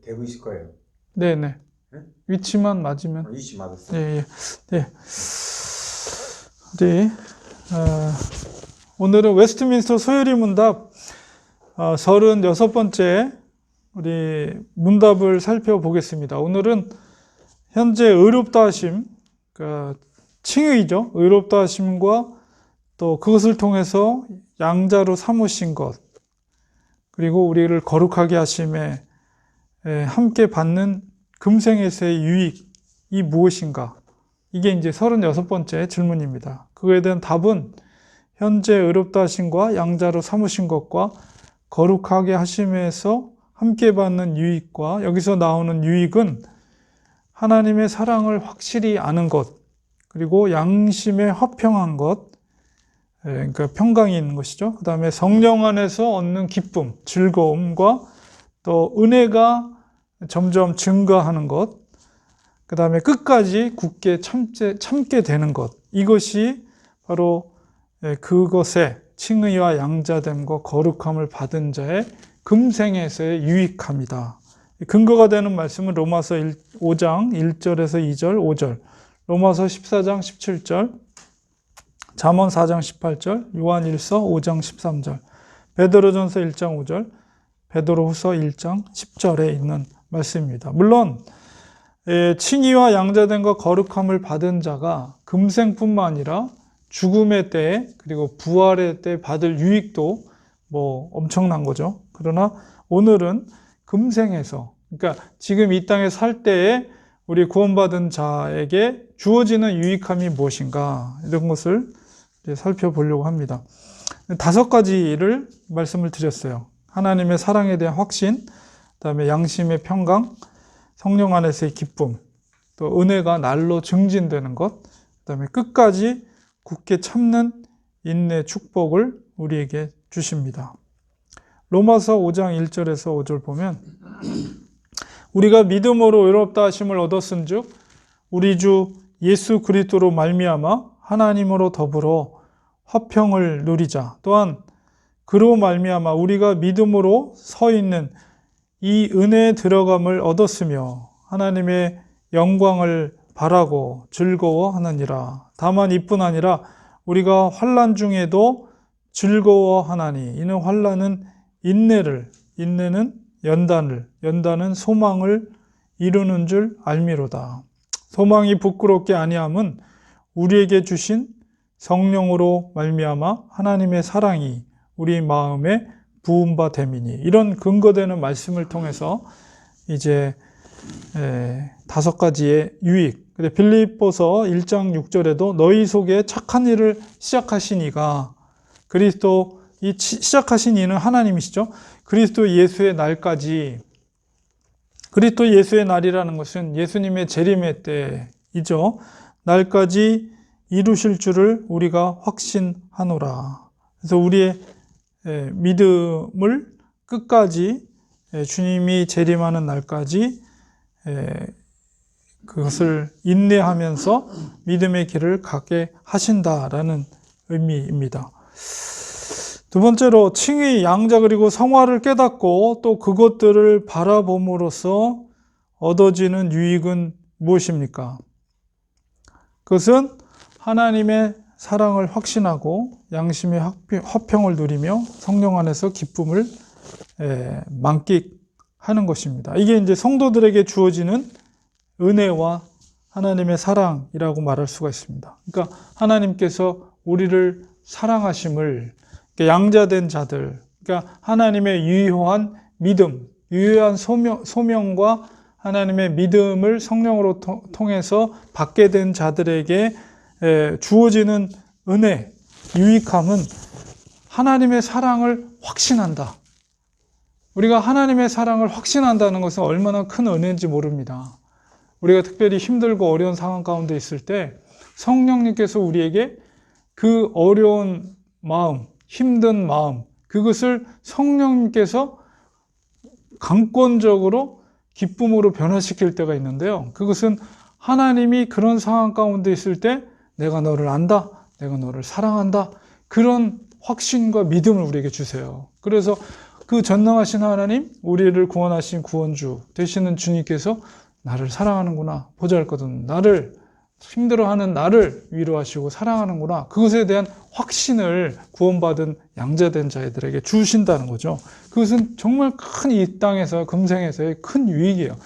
되고 있을 거예요. 네네. 네? 위치만 맞으면. 위치 맞았어요. 예, 예. 네. 우리, 오늘은 웨스트민스터 소요리 문답 36번째 우리 문답을 살펴보겠습니다. 오늘은 현재 의롭다 하심, 그러니까 칭의죠. 의롭다 하심과 또 그것을 통해서 양자로 삼으신 것, 그리고 우리를 거룩하게 하심에 함께 받는 금생에서의 유익이 무엇인가? 이게 이제 36번째 질문입니다. 그거에 대한 답은 현재 의롭다 하심과 양자로 삼으신 것과 거룩하게 하심에서 함께 받는 유익과 여기서 나오는 유익은 하나님의 사랑을 확실히 아는 것, 그리고 양심에 화평한 것, 그러니까 평강이 있는 것이죠. 그 다음에 성령 안에서 얻는 기쁨, 즐거움과 또 은혜가 점점 증가하는 것, 그 다음에 끝까지 굳게 참게 되는 것, 이것이 바로 그것에 칭의와 양자됨과 거룩함을 받은 자의 금생에서의 유익함이다. 근거가 되는 말씀은 로마서 5장 1절에서 2절, 5절, 로마서 14장 17절, 잠언 4장 18절, 요한일서 5장 13절, 베드로전서 1장 5절, 베드로후서 1장 10절에 있는 말씀입니다. 물론 칭의와 양자됨과 거룩함을 받은 자가 금생뿐만 아니라 죽음의 때에 그리고 부활의 때 받을 유익도 뭐 엄청난 거죠. 그러나 오늘은 금생에서, 그러니까 지금 이 땅에 살 때에 우리 구원받은 자에게 주어지는 유익함이 무엇인가, 이런 것을 이제 살펴보려고 합니다. 5가지를 말씀을 드렸어요. 하나님의 사랑에 대한 확신, 그다음에 양심의 평강, 성령 안에서의 기쁨, 또 은혜가 날로 증진되는 것, 그다음에 끝까지 굳게 참는 인내 축복을 우리에게 주십니다. 로마서 5장 1절에서 5절 보면 우리가 믿음으로 의롭다 하심을 얻었은즉 우리 주 예수 그리스도로 말미암아 하나님으로 더불어 화평을 누리자. 또한 그로 말미암아 우리가 믿음으로 서 있는 이 은혜에 들어감을 얻었으며 하나님의 영광을 바라고 즐거워하느니라. 다만 이뿐 아니라 우리가 환난 중에도 즐거워하나니 이는 환난은 인내를, 인내는 연단을, 연단은 소망을 이루는 줄 알미로다. 소망이 부끄럽게 아니함은 우리에게 주신 성령으로 말미암아 하나님의 사랑이 우리 마음에 부은 바 됨이니. 이런 근거되는 말씀을 통해서 이제 5가지의 유익. 근데 빌립보서 1장 6절에도 너희 속에 착한 일을 시작하신 이가 그리스도, 이 시작하신 이는 하나님이시죠. 그리스도 예수의 날까지, 그리스도 예수의 날이라는 것은 예수님의 재림의 때이죠. 날까지 이루실 줄을 우리가 확신하노라. 그래서 우리의 믿음을 끝까지 주님이 재림하는 날까지 그것을 인내하면서 믿음의 길을 가게 하신다라는 의미입니다. 두 번째로 칭의, 양자 그리고 성화를 깨닫고 또 그것들을 바라봄으로써 얻어지는 유익은 무엇입니까? 그것은 하나님의 사랑을 확신하고 양심의 화평을 누리며 성령 안에서 기쁨을 만끽하는 것입니다. 이게 이제 성도들에게 주어지는 은혜와 하나님의 사랑이라고 말할 수가 있습니다. 그러니까 하나님께서 우리를 사랑하심을, 양자된 자들, 그러니까 하나님의 유효한 믿음, 유효한 소명과 하나님의 믿음을 성령으로 통해서 받게 된 자들에게 주어지는 은혜, 유익함은 하나님의 사랑을 확신한다. 우리가 하나님의 사랑을 확신한다는 것은 얼마나 큰 은혜인지 모릅니다. 우리가 특별히 힘들고 어려운 상황 가운데 있을 때 성령님께서 우리에게 그 어려운 마음, 힘든 마음, 그것을 성령님께서 강권적으로 기쁨으로 변화시킬 때가 있는데요. 그것은 하나님이 그런 상황 가운데 있을 때 내가 너를 안다, 내가 너를 사랑한다, 그런 확신과 믿음을 우리에게 주세요. 그래서 그 전능하신 하나님, 우리를 구원하신 구원주 되시는 주님께서 나를 사랑하는구나, 보잘것없는 나를, 힘들어하는 나를 위로하시고 사랑하는구나, 그것에 대한 확신을 구원받은 양자된 자들에게 주신다는 거죠. 그것은 정말 큰 이 땅에서, 금생에서의 큰 유익이에요.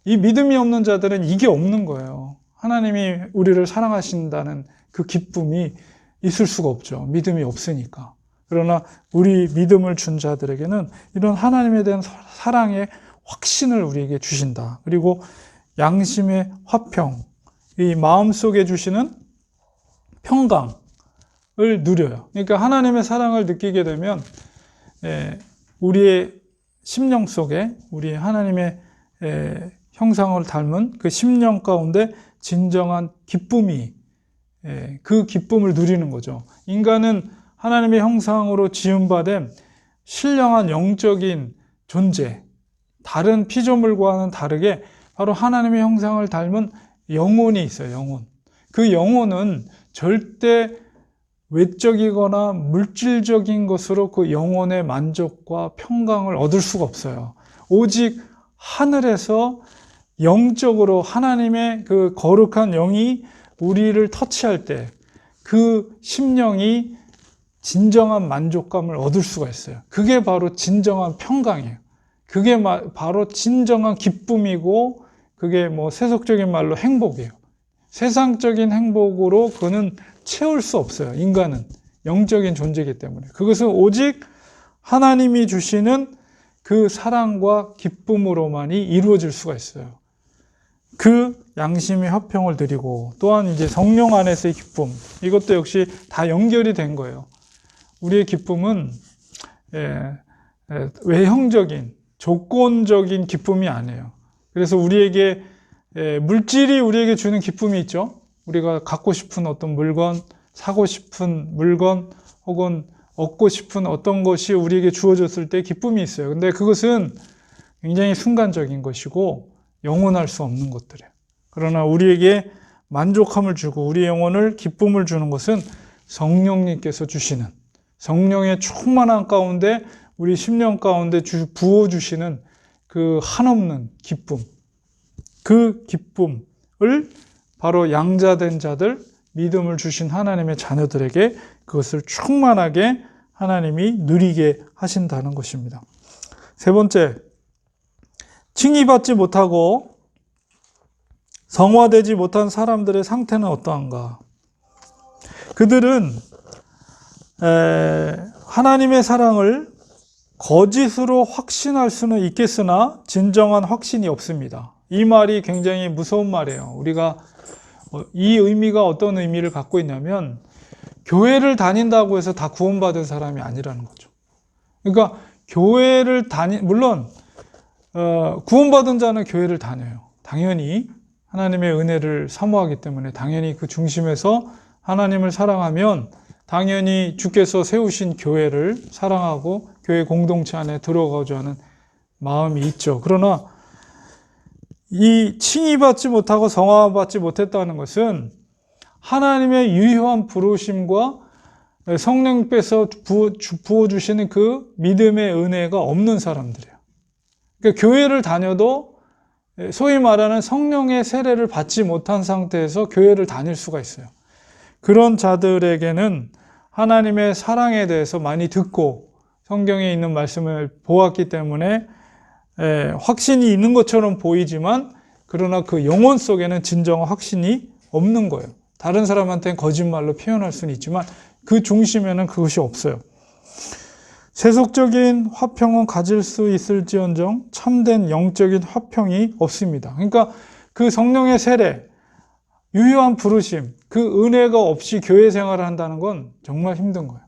이 믿음이 없는 자들은 이게 없는 거예요. 하나님이 우리를 사랑하신다는 그 기쁨이 있을 수가 없죠. 믿음이 없으니까. 그러나 우리 믿음을 준 자들에게는 이런 하나님에 대한 사랑의 확신을 우리에게 주신다. 그리고 양심의 화평, 이 마음속에 주시는 평강을 누려요. 그러니까 하나님의 사랑을 느끼게 되면 우리의 심령 속에 우리 하나님의 형상을 닮은 그 심령 가운데 진정한 기쁨이, 그 기쁨을 누리는 거죠. 인간은 하나님의 형상으로 지음받은 신령한 영적인 존재, 다른 피조물과는 다르게 바로 하나님의 형상을 닮은 영혼이 있어요. 영혼. 그 영혼은 절대 외적이거나 물질적인 것으로 그 영혼의 만족과 평강을 얻을 수가 없어요. 오직 하늘에서 영적으로 하나님의 그 거룩한 영이 우리를 터치할 때 그 심령이 진정한 만족감을 얻을 수가 있어요. 그게 바로 진정한 평강이에요. 그게 바로 진정한 기쁨이고, 그게 뭐 세속적인 말로 행복이에요. 세상적인 행복으로 그는 채울 수 없어요. 인간은 영적인 존재이기 때문에. 그것은 오직 하나님이 주시는 그 사랑과 기쁨으로만이 이루어질 수가 있어요. 그 양심의 화평을 드리고, 또한 이제 성령 안에서의 기쁨, 이것도 역시 다 연결이 된 거예요. 우리의 기쁨은 외형적인, 조건적인 기쁨이 아니에요. 그래서 우리에게 물질이 우리에게 주는 기쁨이 있죠. 우리가 갖고 싶은 어떤 물건, 사고 싶은 물건, 혹은 얻고 싶은 어떤 것이 우리에게 주어졌을 때 기쁨이 있어요. 근데 그것은 굉장히 순간적인 것이고 영원할 수 없는 것들이에요. 그러나 우리에게 만족함을 주고 우리 영혼을 기쁨을 주는 것은 성령님께서 주시는, 성령의 충만한 가운데 우리 심령 가운데 부어주시는 그 한없는 기쁨, 그 기쁨을 바로 양자된 자들, 믿음을 주신 하나님의 자녀들에게 그것을 충만하게 하나님이 누리게 하신다는 것입니다. 세 번째, 칭의받지 못하고 성화되지 못한 사람들의 상태는 어떠한가? 그들은 하나님의 사랑을 거짓으로 확신할 수는 있겠으나 진정한 확신이 없습니다. 이 말이 굉장히 무서운 말이에요. 우리가 이 의미가 어떤 의미를 갖고 있냐면, 교회를 다닌다고 해서 다 구원받은 사람이 아니라는 거죠. 그러니까 교회를 물론 구원받은 자는 교회를 다녀요. 당연히 하나님의 은혜를 사모하기 때문에, 당연히 그 중심에서 하나님을 사랑하면 당연히 주께서 세우신 교회를 사랑하고 교회 공동체 안에 들어가고자 하는 마음이 있죠. 그러나 이 칭의받지 못하고 성화받지 못했다는 것은 하나님의 유효한 부르심과 성령께서 부어주시는 그 믿음의 은혜가 없는 사람들이에요. 그러니까 교회를 다녀도 소위 말하는 성령의 세례를 받지 못한 상태에서 교회를 다닐 수가 있어요. 그런 자들에게는 하나님의 사랑에 대해서 많이 듣고 성경에 있는 말씀을 보았기 때문에 확신이 있는 것처럼 보이지만, 그러나 그 영혼 속에는 진정한 확신이 없는 거예요. 다른 사람한테는 거짓말로 표현할 수는 있지만 그 중심에는 그것이 없어요. 세속적인 화평은 가질 수 있을지언정 참된 영적인 화평이 없습니다. 그러니까 그 성령의 세례, 유효한 부르심, 그 은혜가 없이 교회 생활을 한다는 건 정말 힘든 거예요.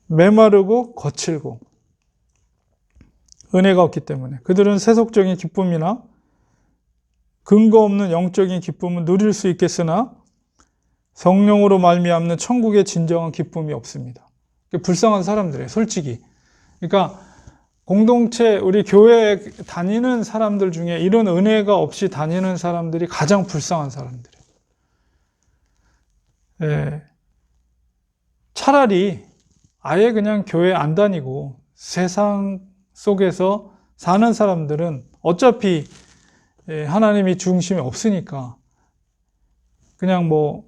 메마르고 거칠고 은혜가 없기 때문에 그들은 세속적인 기쁨이나 근거 없는 영적인 기쁨은 누릴 수 있겠으나 성령으로 말미암는 천국의 진정한 기쁨이 없습니다. 불쌍한 사람들이에요, 솔직히. 그러니까 공동체, 우리 교회에 다니는 사람들 중에 이런 은혜가 없이 다니는 사람들이 가장 불쌍한 사람들이에요. 차라리 아예 그냥 교회 안 다니고 세상 속에서 사는 사람들은 어차피 하나님이 중심이 없으니까 그냥 뭐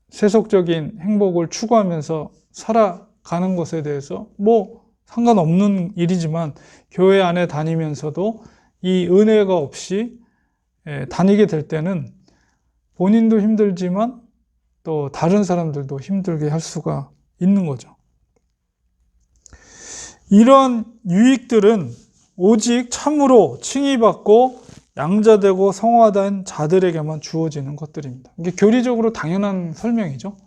세속적인 행복을 추구하면서 살아가는 것에 대해서 뭐 상관없는 일이지만 교회 안에 다니면서도 이 은혜가 없이 다니게 될 때는 본인도 힘들지만 또 다른 사람들도 힘들게 할 수가 있는 거죠. 이런 유익들은 오직 참으로 칭의받고 양자되고 성화된 자들에게만 주어지는 것들입니다. 이게 교리적으로 당연한 설명이죠.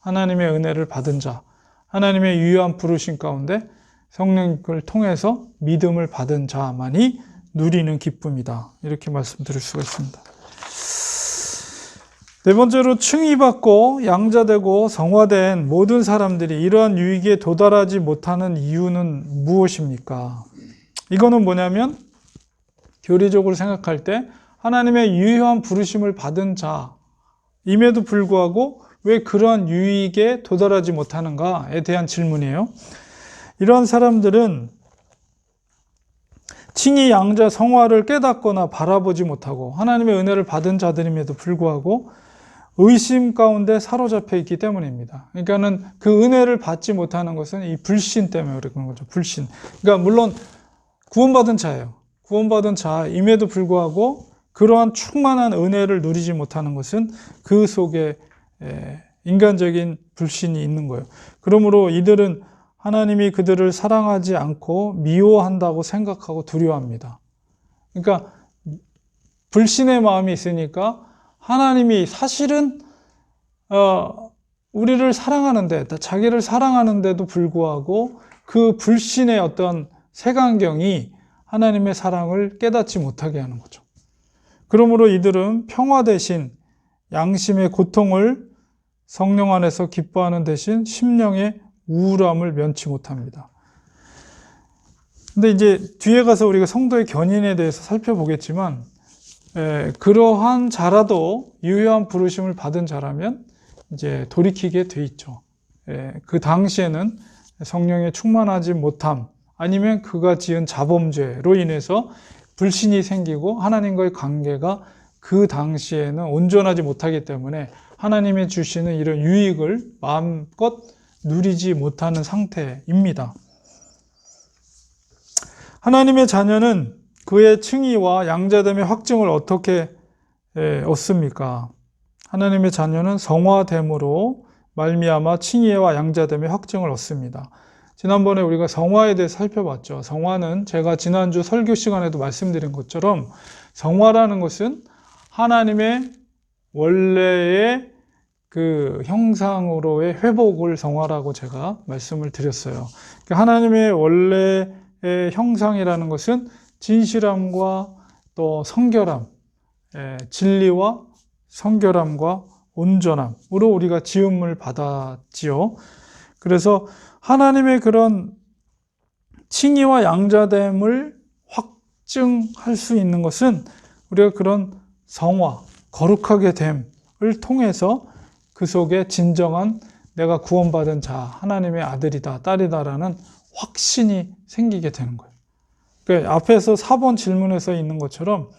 하나님의 은혜를 받은 자, 하나님의 유효한 부르심 가운데 성령을 통해서 믿음을 받은 자만이 누리는 기쁨이다. 이렇게 말씀드릴 수가 있습니다. 네 번째로 칭의받고 양자되고 성화된 모든 사람들이 이러한 유익에 도달하지 못하는 이유는 무엇입니까? 이거는 뭐냐면 교리적으로 생각할 때 하나님의 유효한 부르심을 받은 자임에도 불구하고 왜 그러한 유익에 도달하지 못하는가에 대한 질문이에요. 이러한 사람들은 칭의, 양자, 성화를 깨닫거나 바라보지 못하고 하나님의 은혜를 받은 자들임에도 불구하고 의심 가운데 사로잡혀 있기 때문입니다. 그러니까는 그 은혜를 받지 못하는 것은 이 불신 때문에 그런 거죠. 불신. 그러니까 물론 구원받은 자예요. 구원받은 자임에도 불구하고 그러한 충만한 은혜를 누리지 못하는 것은 그 속에 인간적인 불신이 있는 거예요. 그러므로 이들은 하나님이 그들을 사랑하지 않고 미워한다고 생각하고 두려워합니다. 그러니까 불신의 마음이 있으니까 하나님이 사실은 우리를 사랑하는데, 자기를 사랑하는데도 불구하고 그 불신의 어떤 색안경이 하나님의 사랑을 깨닫지 못하게 하는 거죠. 그러므로 이들은 평화 대신 양심의 고통을 성령 안에서 기뻐하는 대신 심령의 우울함을 면치 못합니다. 근데 이제 뒤에 가서 우리가 성도의 견인에 대해서 살펴보겠지만 그러한 자라도 유효한 부르심을 받은 자라면 이제 돌이키게 돼 있죠. 그 당시에는 성령에 충만하지 못함 아니면 그가 지은 자범죄로 인해서 불신이 생기고 하나님과의 관계가 그 당시에는 온전하지 못하기 때문에 하나님이 주시는 이런 유익을 마음껏 누리지 못하는 상태입니다. 하나님의 자녀는 그의 칭의와 양자됨의 확증을 어떻게 얻습니까? 하나님의 자녀는 성화됨으로 말미암아 칭의와 양자됨의 확증을 얻습니다. 지난번에 우리가 성화에 대해 살펴봤죠. 성화는 제가 지난주 설교 시간에도 말씀드린 것처럼 성화라는 것은 하나님의 원래의 그 형상으로의 회복을 성화라고 제가 말씀을 드렸어요. 하나님의 원래의 형상이라는 것은 진실함과 또 성결함, 진리와 성결함과 온전함으로 우리가 지음을 받았지요. 그래서 하나님의 그런 칭의와 양자됨을 확증할 수 있는 것은 우리가 그런 성화, 거룩하게 됨을 통해서 그 속에 진정한 내가 구원받은 자, 하나님의 아들이다, 딸이다라는 확신이 생기게 되는 거예요. 그러니까 앞에서 4번 질문에서 있는 것처럼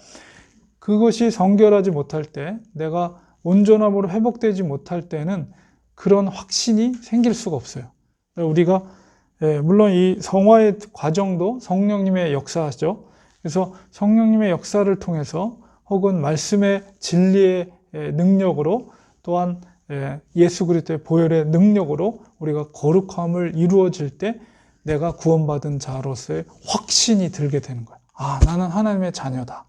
그것이 성결하지 못할 때, 내가 온전함으로 회복되지 못할 때는 그런 확신이 생길 수가 없어요. 우리가 물론 이 성화의 과정도 성령님의 역사죠. 그래서 성령님의 역사를 통해서 혹은 말씀의 진리의 능력으로 또한 예수 그리스도의 보혈의 능력으로 우리가 거룩함을 이루어질 때 내가 구원받은 자로서의 확신이 들게 되는 거예요. 아, 나는 하나님의 자녀다.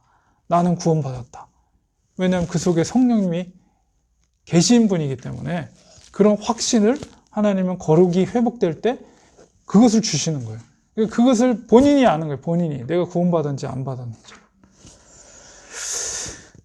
나는 구원받았다. 왜냐하면 그 속에 성령님이 계신 분이기 때문에 그런 확신을 하나님은 거룩이 회복될 때 그것을 주시는 거예요. 그것을 본인이 아는 거예요. 본인이 내가 구원받았는지 안 받았는지.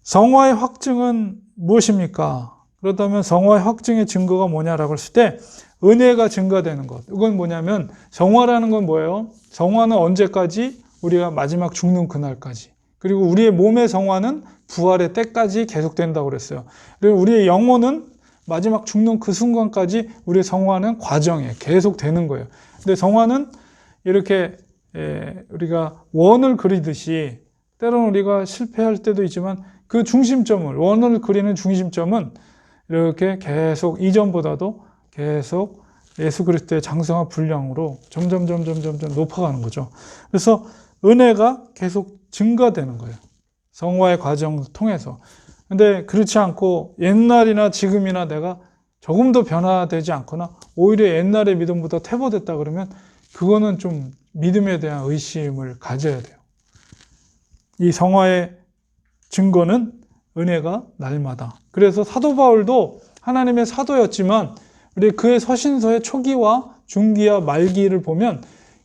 성화의 확증은 무엇입니까? 그렇다면 성화의 확증의 증거가 뭐냐라고 했을 때 은혜가 증가되는 것. 이건 뭐냐면 성화라는 건 뭐예요? 성화는 언제까지? 우리가 마지막 죽는 그날까지. 그리고 우리의 몸의 성화는 부활의 때까지 계속된다고 그랬어요. 그리고 우리의 영혼은 마지막 죽는 그 순간까지 우리의 성화는 과정에 계속되는 거예요. 근데 성화는 이렇게 우리가 원을 그리듯이 때로는 우리가 실패할 때도 있지만 그 중심점을, 원을 그리는 중심점은 이렇게 계속 이전보다도 계속 예수 그리스도의 장성한 분량으로 점점 높아가는 거죠. 그래서 은혜가 계속 증가되는 거예요. 성화의 과정을 통해서. 근데 그렇지 않고 옛날이나 지금이나 내가 조금 더 변화되지 않거나 오히려 옛날의 믿음보다 퇴보됐다 그러면 그거는 좀 믿음에 대한 의심을 가져야 돼요. 이 성화의 증거는 은혜가 날마다. 그래서 사도 바울도 하나님의 사도였지만 우리 그의 서신서의 초기와 중기와 말기를 보면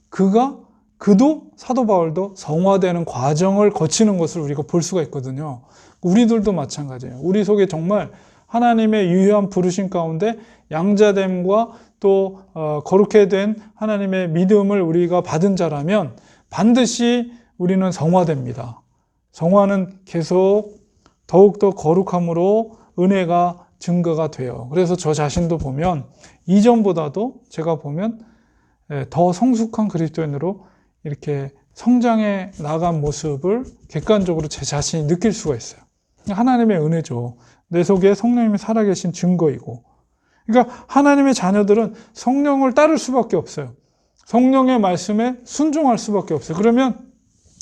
그도 사도 바울도 성화되는 과정을 거치는 것을 우리가 볼 수가 있거든요. 우리들도 마찬가지예요. 우리 속에 정말 하나님의 유효한 부르심 가운데 양자됨과 또 거룩해 된 하나님의 믿음을 우리가 받은 자라면 반드시 우리는 성화됩니다. 성화는 계속 더욱더 거룩함으로 은혜가 증거가 돼요. 그래서 저 자신도 보면 이전보다도 제가 보면 더 성숙한 그리스도인으로 이렇게 성장해 나간 모습을 객관적으로 제 자신이 느낄 수가 있어요. 하나님의 은혜죠. 내 속에 성령님이 살아계신 증거이고. 그러니까 하나님의 자녀들은 성령을 따를 수밖에 없어요. 성령의 말씀에 순종할 수밖에 없어요. 그러면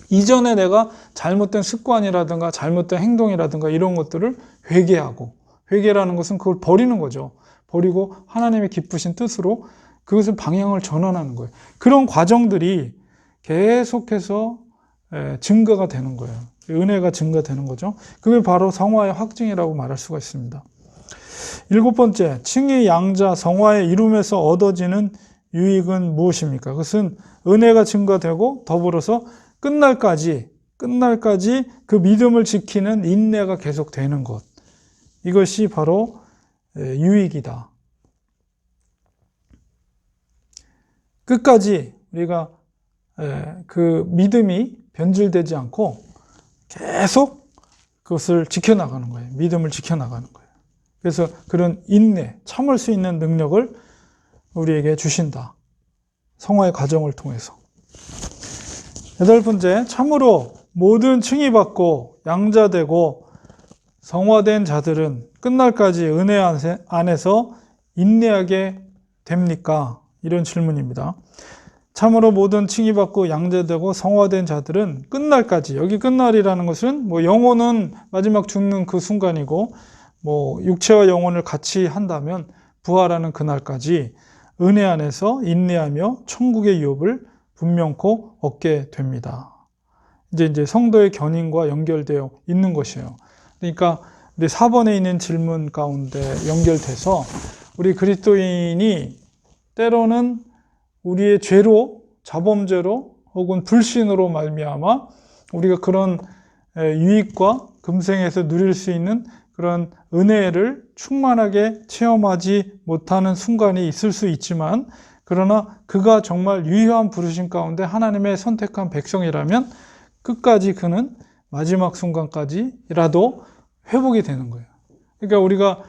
이전에 내가 잘못된 습관이라든가 잘못된 행동이라든가 이런 것들을 회개하고, 회개라는 것은 그걸 버리는 거죠. 버리고 하나님의 기쁘신 뜻으로 그것을 방향을 전환하는 거예요. 그런 과정들이 계속해서 증거가 되는 거예요. 은혜가 증거되는 거죠. 그게 바로 성화의 확증이라고 말할 수가 있습니다. 7번째, 칭의 양자 성화의 이룸에서 얻어지는 유익은 무엇입니까? 그것은 은혜가 증거되고 더불어서 끝날까지 그 믿음을 지키는 인내가 계속되는 것. 이것이 바로 유익이다. 끝까지 우리가 그 믿음이 변질되지 않고 계속 그것을 지켜나가는 거예요. 믿음을 지켜나가는 거예요. 그래서 그런 인내, 참을 수 있는 능력을 우리에게 주신다. 성화의 과정을 통해서. 8번째, 참으로 모든 칭의받고 양자되고 성화된 자들은 끝날까지 은혜 안에서 인내하게 됩니까? 이런 질문입니다. 참으로 모든 칭의받고 양자되고 성화된 자들은 끝날까지, 여기 끝날이라는 것은 영혼은 마지막 죽는 그 순간이고 육체와 영혼을 같이 한다면 부활하는 그날까지 은혜 안에서 인내하며 천국의 유업을 분명코 얻게 됩니다. 이제 성도의 견인과 연결되어 있는 것이에요. 그러니까 우리 4번에 있는 질문 가운데 연결돼서 우리 그리스도인이 때로는 우리의 죄로, 자범죄로 혹은 불신으로 말미암아 우리가 그런 유익과 금생에서 누릴 수 있는 그런 은혜를 충만하게 체험하지 못하는 순간이 있을 수 있지만, 그러나 그가 정말 유효한 부르심 가운데 하나님의 선택한 백성이라면 끝까지 그는 마지막 순간까지라도 회복이 되는 거예요. 그러니까 우리가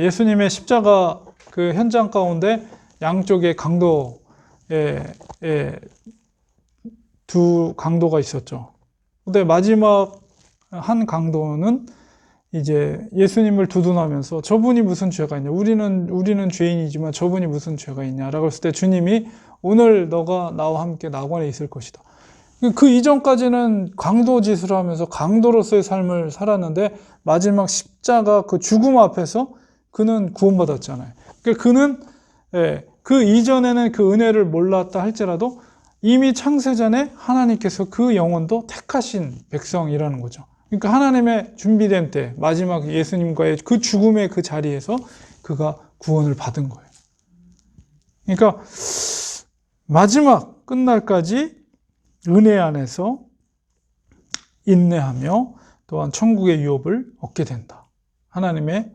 예수님의 십자가 그 현장 가운데 양쪽에 두 강도가 있었죠. 근데 마지막 한 강도는 이제 예수님을 두둔하면서 저분이 무슨 죄가 있냐, 우리는 죄인이지만 저분이 무슨 죄가 있냐라고 했을 때 주님이 오늘 너가 나와 함께 낙원에 있을 것이다. 그 이전까지는 강도짓을 하면서 강도로서의 삶을 살았는데 마지막 십자가 그 죽음 앞에서 그는 구원받았잖아요. 그러니까 그는 그 이전에는 그 은혜를 몰랐다 할지라도 이미 창세전에 하나님께서 그 영혼도 택하신 백성이라는 거죠. 그러니까 하나님의 준비된 때 마지막 예수님과의 그 죽음의 그 자리에서 그가 구원을 받은 거예요. 그러니까 마지막 끝날까지 은혜 안에서 인내하며 또한 천국의 유업을 얻게 된다. 하나님의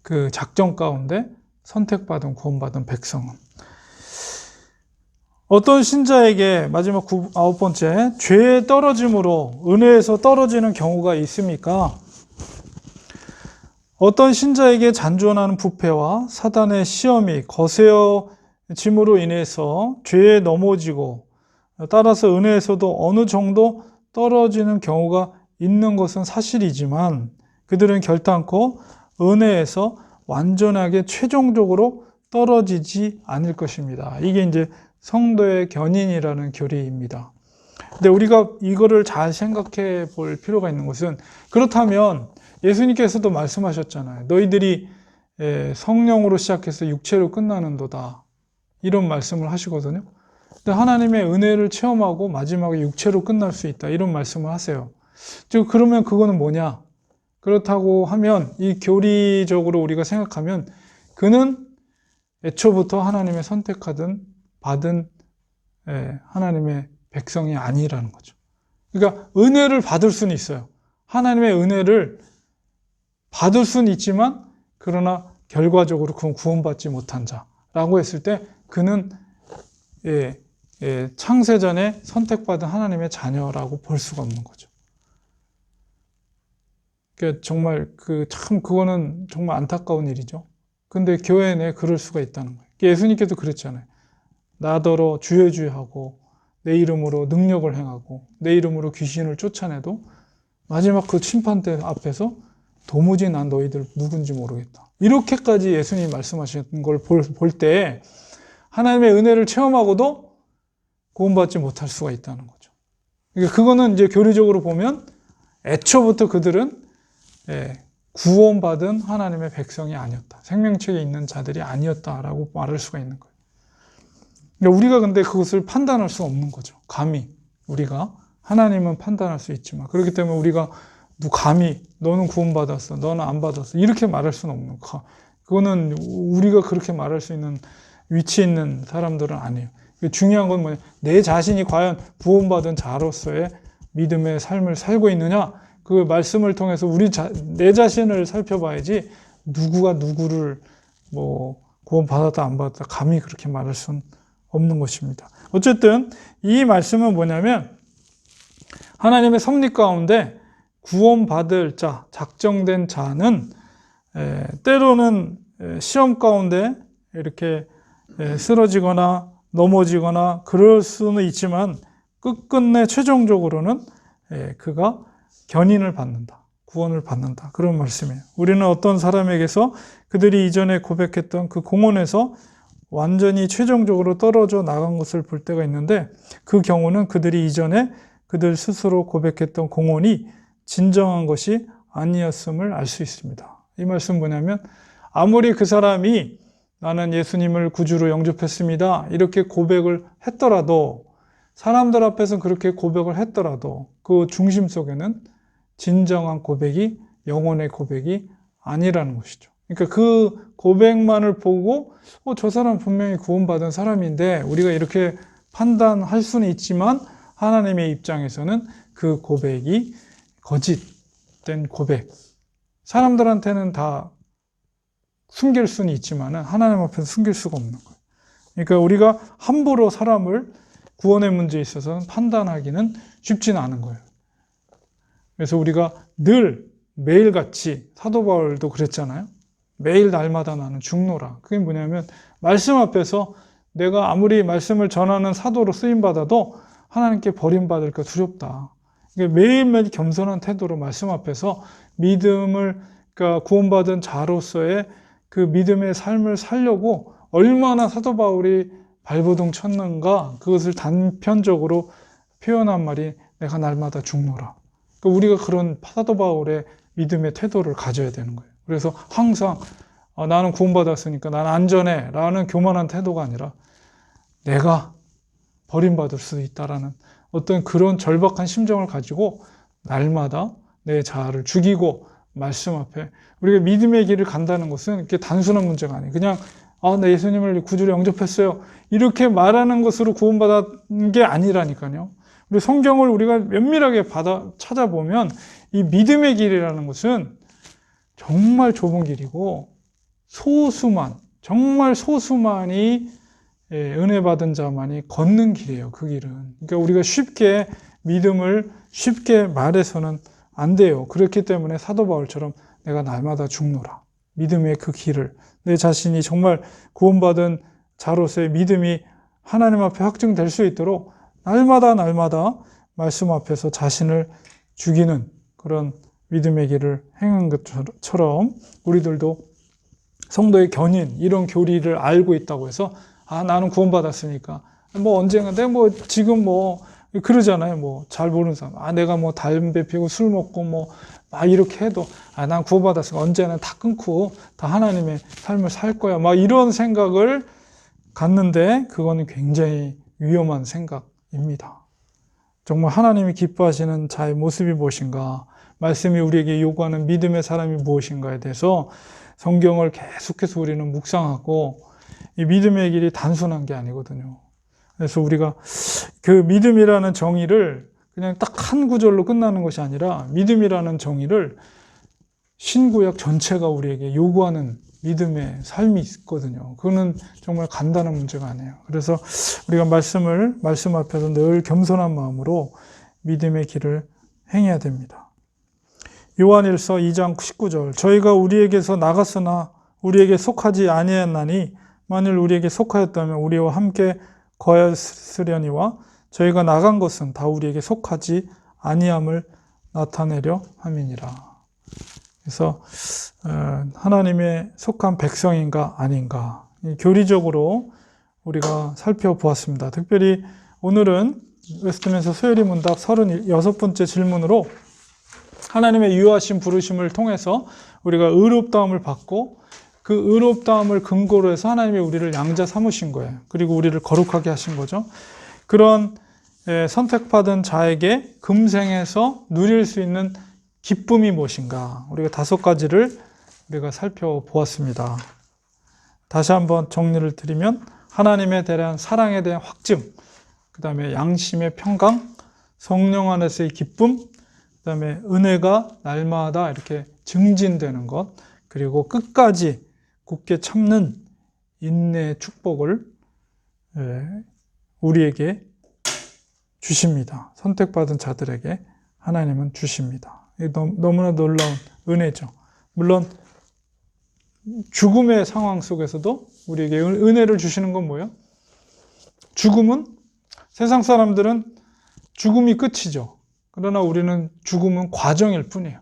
그 작정 가운데 선택받은 구원받은 백성은. 어떤 신자에게 마지막 9번째, 죄에 떨어짐으로 은혜에서 떨어지는 경우가 있습니까? 어떤 신자에게 잔존하는 부패와 사단의 시험이 거세어 짐으로 인해서 죄에 넘어지고 따라서 은혜에서도 어느 정도 떨어지는 경우가 있는 것은 사실이지만 그들은 결단코 은혜에서 완전하게 최종적으로 떨어지지 않을 것입니다. 이게 이제 성도의 견인이라는 교리입니다. 근데 우리가 이거를 잘 생각해 볼 필요가 있는 것은 그렇다면 예수님께서도 말씀하셨잖아요. 너희들이 성령으로 시작해서 육체로 끝나는도다. 이런 말씀을 하시거든요. 근데 하나님의 은혜를 체험하고 마지막에 육체로 끝날 수 있다. 이런 말씀을 하세요. 즉 그러면 그거는 뭐냐? 그렇다고 하면 이 교리적으로 우리가 생각하면 그는 애초부터 하나님의 받은 하나님의 백성이 아니라는 거죠. 그러니까 은혜를 받을 수는 있어요. 하나님의 은혜를 받을 수는 있지만 그러나 결과적으로 그건 구원받지 못한 자라고 했을 때 그는 창세전에 선택받은 하나님의 자녀라고 볼 수가 없는 거죠. 그러니까 정말 그거는 정말 안타까운 일이죠. 근데 교회 내에 그럴 수가 있다는 거예요. 예수님께도 그랬잖아요. 나더러 주여 주여 하고 내 이름으로 능력을 행하고 내 이름으로 귀신을 쫓아내도 마지막 그 심판대 앞에서 도무지 난 너희들 누군지 모르겠다. 이렇게까지 예수님이 말씀하신 걸 볼 때 하나님의 은혜를 체험하고도 구원받지 못할 수가 있다는 거죠. 그러니까 그거는 이제 교리적으로 보면 애초부터 그들은 구원받은 하나님의 백성이 아니었다. 생명책에 있는 자들이 아니었다라고 말할 수가 있는 거예요. 그러니까 우리가 근데 그것을 판단할 수 없는 거죠. 감히 우리가 하나님은 판단할 수 있지만 그렇기 때문에 우리가 감히 너는 구원받았어, 너는 안 받았어 이렇게 말할 수는 없는 거. 그거는 우리가 그렇게 말할 수 있는 위치에 있는 사람들은 아니에요. 중요한 건 뭐냐? 내 자신이 과연 구원받은 자로서의 믿음의 삶을 살고 있느냐? 그 말씀을 통해서 내 자신을 살펴봐야지 누구가 누구를 구원받았다 안 받았다 감히 그렇게 말할 수는 없는 것입니다. 어쨌든 이 말씀은 뭐냐면 하나님의 섭리 가운데 구원받을 자, 작정된 자는 때로는 시험 가운데 이렇게 쓰러지거나 넘어지거나 그럴 수는 있지만 끝끝내 최종적으로는 그가 견인을 받는다. 구원을 받는다. 그런 말씀이에요. 우리는 어떤 사람에게서 그들이 이전에 고백했던 그 공원에서 완전히 최종적으로 떨어져 나간 것을 볼 때가 있는데 그 경우는 그들이 이전에 그들 스스로 고백했던 공헌이 진정한 것이 아니었음을 알 수 있습니다. 이 말씀 뭐냐면 아무리 그 사람이 나는 예수님을 구주로 영접했습니다. 이렇게 고백을 했더라도 사람들 앞에서 그렇게 고백을 했더라도 그 중심 속에는 진정한 고백이 영혼의 고백이 아니라는 것이죠. 그러니까 그 고백만을 보고 저 사람 분명히 구원받은 사람인데 우리가 이렇게 판단할 수는 있지만 하나님의 입장에서는 그 고백이 거짓된 고백. 사람들한테는 다 숨길 수는 있지만 하나님 앞에서 숨길 수가 없는 거예요. 그러니까 우리가 함부로 사람을 구원의 문제에 있어서는 판단하기는 쉽지는 않은 거예요. 그래서 우리가 늘 매일같이 사도 바울도 그랬잖아요. 매일 날마다 나는 죽노라. 그게 뭐냐면 말씀 앞에서 내가 아무리 말씀을 전하는 사도로 쓰임받아도 하나님께 버림받을까 두렵다. 그러니까 매일매일 겸손한 태도로 말씀 앞에서 그러니까 구원받은 자로서의 그 믿음의 삶을 살려고 얼마나 사도 바울이 발버둥 쳤는가 그것을 단편적으로 표현한 말이 내가 날마다 죽노라. 그러니까 우리가 그런 사도 바울의 믿음의 태도를 가져야 되는 거예요. 그래서 항상 나는 구원받았으니까 난 안전해 라는 교만한 태도가 아니라 내가 버림받을 수 있다라는 어떤 그런 절박한 심정을 가지고 날마다 내 자아를 죽이고 말씀 앞에 우리가 믿음의 길을 간다는 것은 이렇게 단순한 문제가 아니에요. 그냥 나 예수님을 구주로 영접했어요. 이렇게 말하는 것으로 구원받은 게 아니라니까요. 우리 성경을 우리가 면밀하게 찾아보면 이 믿음의 길이라는 것은 정말 좁은 길이고 정말 소수만이 은혜 받은 자만이 걷는 길이에요. 그 길은. 그러니까 우리가 쉽게 믿음을 쉽게 말해서는 안 돼요. 그렇기 때문에 사도 바울처럼 내가 날마다 죽노라. 믿음의 그 길을 내 자신이 정말 구원받은 자로서의 믿음이 하나님 앞에 확증될 수 있도록 날마다 말씀 앞에서 자신을 죽이는 그런 믿음의 길을 행한 것처럼 우리들도 성도의 견인, 이런 교리를 알고 있다고 해서 나는 구원받았으니까 언젠가 내가 지금 그러잖아요. 잘 모르는 사람. 내가 담배 피우고 술 먹고 막 이렇게 해도 난 구원받았으니까 언제나 다 끊고 다 하나님의 삶을 살 거야. 이런 생각을 갖는데 그거는 굉장히 위험한 생각입니다. 정말 하나님이 기뻐하시는 자의 모습이 무엇인가, 말씀이 우리에게 요구하는 믿음의 사람이 무엇인가에 대해서 성경을 계속해서 우리는 묵상하고, 이 믿음의 길이 단순한 게 아니거든요. 그래서 우리가 그 믿음이라는 정의를 그냥 딱 한 구절로 끝나는 것이 아니라 믿음이라는 정의를 신구약 전체가 우리에게 요구하는 믿음의 삶이 있거든요. 그거는 정말 간단한 문제가 아니에요. 그래서 우리가 말씀 앞에서 늘 겸손한 마음으로 믿음의 길을 행해야 됩니다. 요한일서 2장 19절, 저희가 우리에게서 나갔으나 우리에게 속하지 아니하였나니 만일 우리에게 속하였다면 우리와 함께 거하였으려니와 저희가 나간 것은 다 우리에게 속하지 아니함을 나타내려 함이니라. 그래서 하나님의 속한 백성인가 아닌가, 교리적으로 우리가 살펴보았습니다. 특별히 오늘은 웨스트민스터 소요리 문답 36번째 질문으로 하나님의 유하신 부르심을 통해서 우리가 의롭다함을 받고 그 의롭다함을 근거로 해서 하나님이 우리를 양자 삼으신 거예요. 그리고 우리를 거룩하게 하신 거죠. 그런 선택받은 자에게 금생에서 누릴 수 있는 기쁨이 무엇인가, 우리가 5가지를 우리가 살펴보았습니다. 다시 한번 정리를 드리면 하나님에 대한 사랑에 대한 확증, 그 다음에 양심의 평강, 성령 안에서의 기쁨, 그 다음에 은혜가 날마다 이렇게 증진되는 것, 그리고 끝까지 굳게 참는 인내의 축복을 우리에게 주십니다. 선택받은 자들에게 하나님은 주십니다. 너무나 놀라운 은혜죠. 물론 죽음의 상황 속에서도 우리에게 은혜를 주시는 건 뭐예요? 죽음은, 세상 사람들은 죽음이 끝이죠. 그러나 우리는 죽음은 과정일 뿐이에요.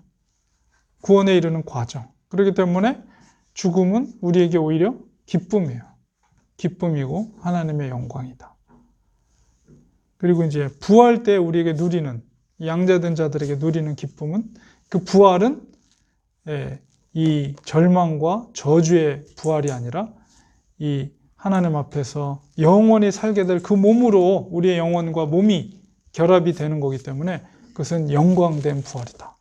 구원에 이르는 과정. 그렇기 때문에 죽음은 우리에게 오히려 기쁨이에요. 기쁨이고 하나님의 영광이다. 그리고 이제 부활 때 우리에게 누리는, 양자된 자들에게 누리는 기쁨은, 그 부활은 이 절망과 저주의 부활이 아니라 이 하나님 앞에서 영원히 살게 될 그 몸으로 우리의 영혼과 몸이 결합이 되는 거기 때문에 그것은 영광된 부활이다.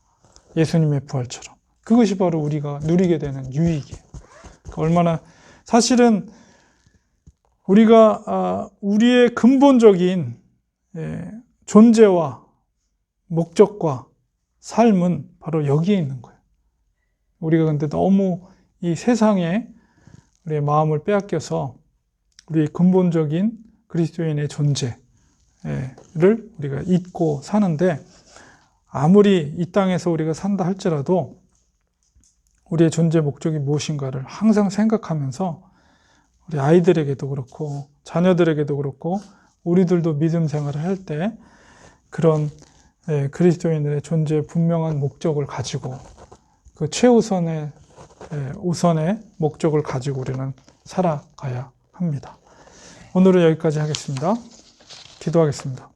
예수님의 부활처럼. 그것이 바로 우리가 누리게 되는 유익이에요. 얼마나, 사실은 우리가 우리의 근본적인 존재와 목적과 삶은 바로 여기에 있는 거예요. 우리가 근데 너무 이 세상에 우리의 마음을 빼앗겨서 우리의 근본적인 그리스도인의 존재를 우리가 잊고 사는데, 아무리 이 땅에서 우리가 산다 할지라도 우리의 존재 목적이 무엇인가를 항상 생각하면서 우리 아이들에게도 그렇고 자녀들에게도 그렇고 우리들도 믿음 생활을 할 때 그런 그리스도인들의 존재의 분명한 목적을 가지고, 그 최우선의 우선의 목적을 가지고 우리는 살아가야 합니다. 오늘은 여기까지 하겠습니다. 기도하겠습니다.